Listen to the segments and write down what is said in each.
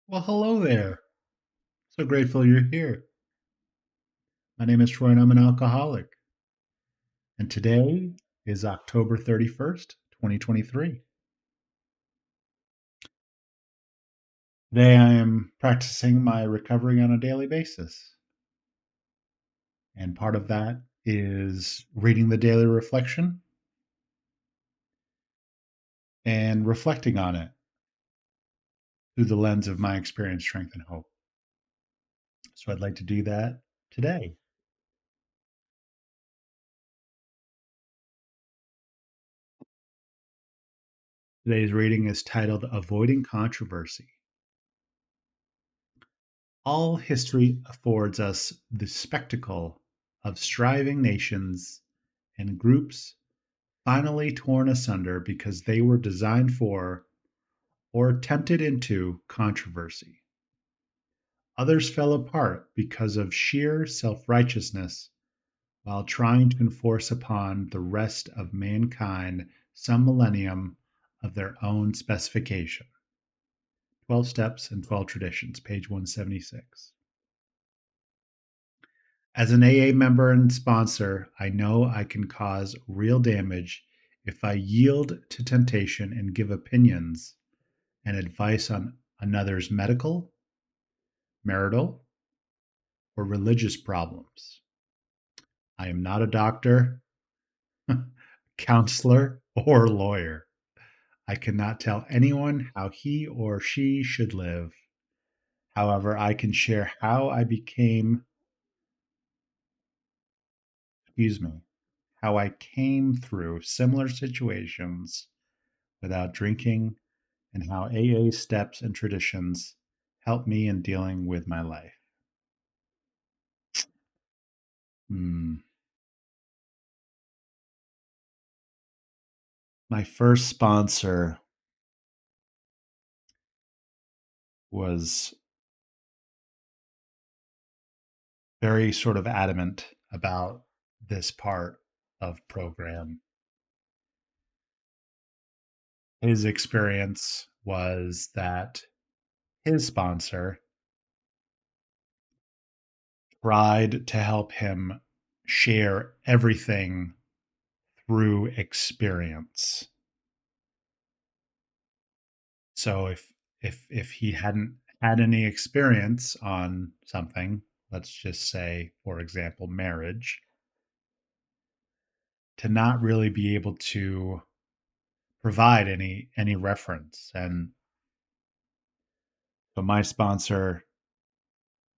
Well, hello there. So grateful you're here. My name is Troy and I'm an alcoholic. And today is October 31st, 2023. Today I am practicing my recovery on a daily basis. And part of that is reading the daily reflection and reflecting on it through the lens of my experience, strength, and hope. So I'd like to do that today. Today's reading is titled Avoiding Controversy. All history affords us the spectacle of striving nations and groups finally torn asunder because they were designed for or tempted into controversy. Others fell apart because of sheer self righteousness while trying to enforce upon the rest of mankind some millennium of their own specification. 12 Steps and 12 Traditions, page 176. As an AA member and sponsor, I know I can cause real damage if I yield to temptation and give opinions and advice on another's medical, marital, or religious problems. I am not a doctor, counselor, or lawyer. I cannot tell anyone how he or she should live. However, I can share how I became, excuse me, how I came through similar situations without drinking and how AA steps and traditions help me in dealing with my life. Hmm. My first sponsor was very sort of adamant about this part of program. His experience was that his sponsor tried to help him share everything through experience. So if he hadn't had any experience on something, let's just say, for example, marriage, to not really be able to provide any reference. And so my sponsor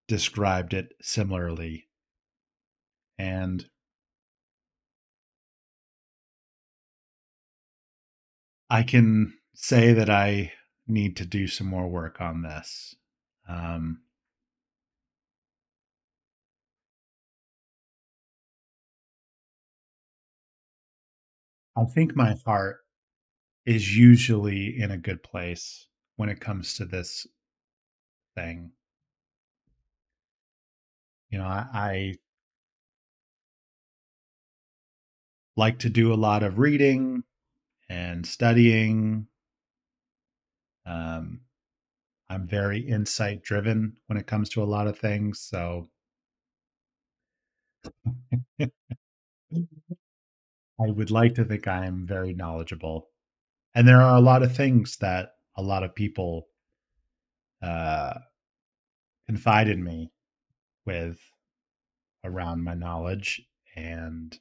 described it similarly. And I can say that I need to do some more work on this. Um, I think my heart is usually in a good place when it comes to this thing. I like to do a lot of reading and studying. Um, I'm very insight driven when it comes to a lot of things. So I would like to think I am very knowledgeable. And there are a lot of things that a lot of people uh, confide in me with around my knowledge. And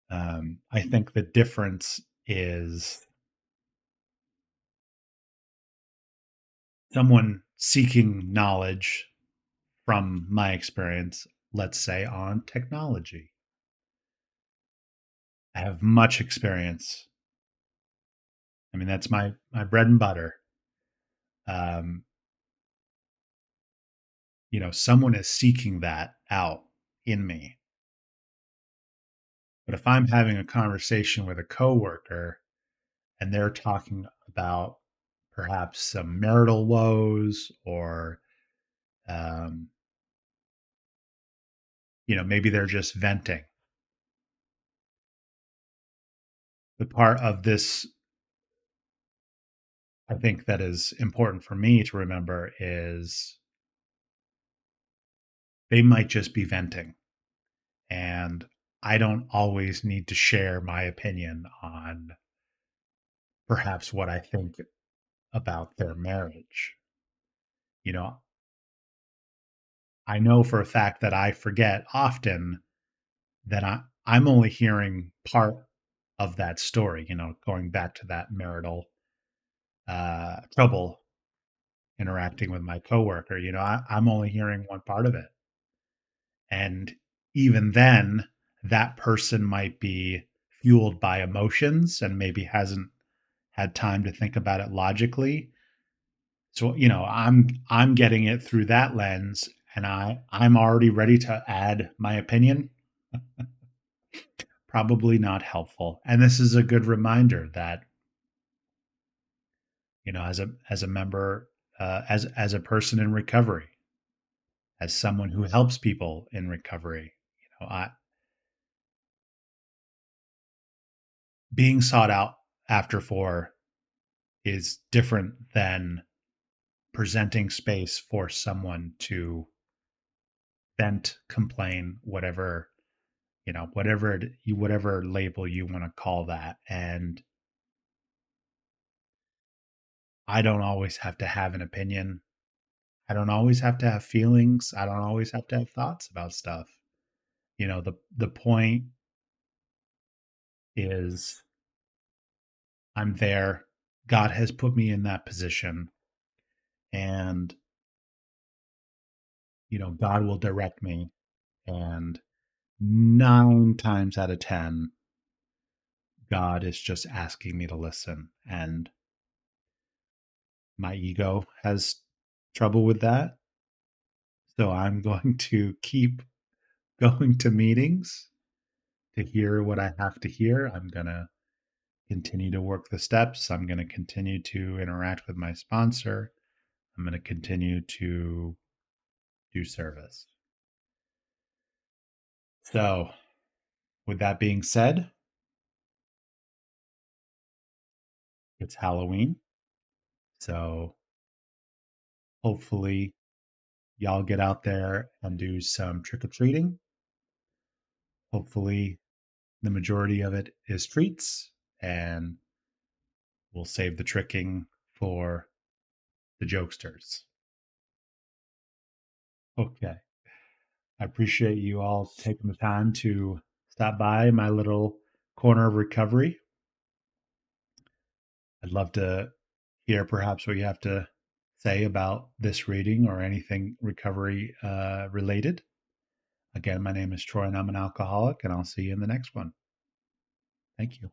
I think the difference is someone seeking knowledge from my experience, let's say on technology. I have much experience. I mean, that's my bread and butter. Um, Someone is seeking that out in me. But if I'm having a conversation with a coworker and they're talking about perhaps some marital woes or um, maybe they're just venting. The part of this I think that is important for me to remember is they might just be venting, and I don't always need to share my opinion on perhaps what I think about their marriage. You know, I know for a fact that I forget often that I'm only hearing part of that story, going back to that marital trouble interacting with my coworker. I'm only hearing one part of it. And even then, that person might be fueled by emotions and maybe hasn't had time to think about it logically. So, I'm getting it through that lens, and I'm already ready to add my opinion. Probably not helpful. And this is a good reminder that, as a member, as a person in recovery, as someone who helps people in recovery, being sought out after for is different than presenting space for someone to vent, complain, whatever label you want to call that. And I don't always have to have an opinion. I don't always have to have feelings. I don't always have to have thoughts about stuff. The point is I'm there. God has put me in that position, and God will direct me. And 9 times out of 10, God is just asking me to listen. And my ego has trouble with that. So I'm going to keep going to meetings to hear what I have to hear. I'm going to continue to work the steps. I'm going to continue to interact with my sponsor. I'm going to continue to do service. So, with that being said, it's Halloween. So, hopefully, y'all get out there and do some trick or treating. Hopefully, the majority of it is treats, and we'll save the tricking for the jokesters. Okay. I appreciate you all taking the time to stop by my little corner of recovery. I'd love to hear perhaps what you have to say about this reading or anything recovery related. Again, my name is Troy and I'm an alcoholic, and I'll see you in the next one. Thank you.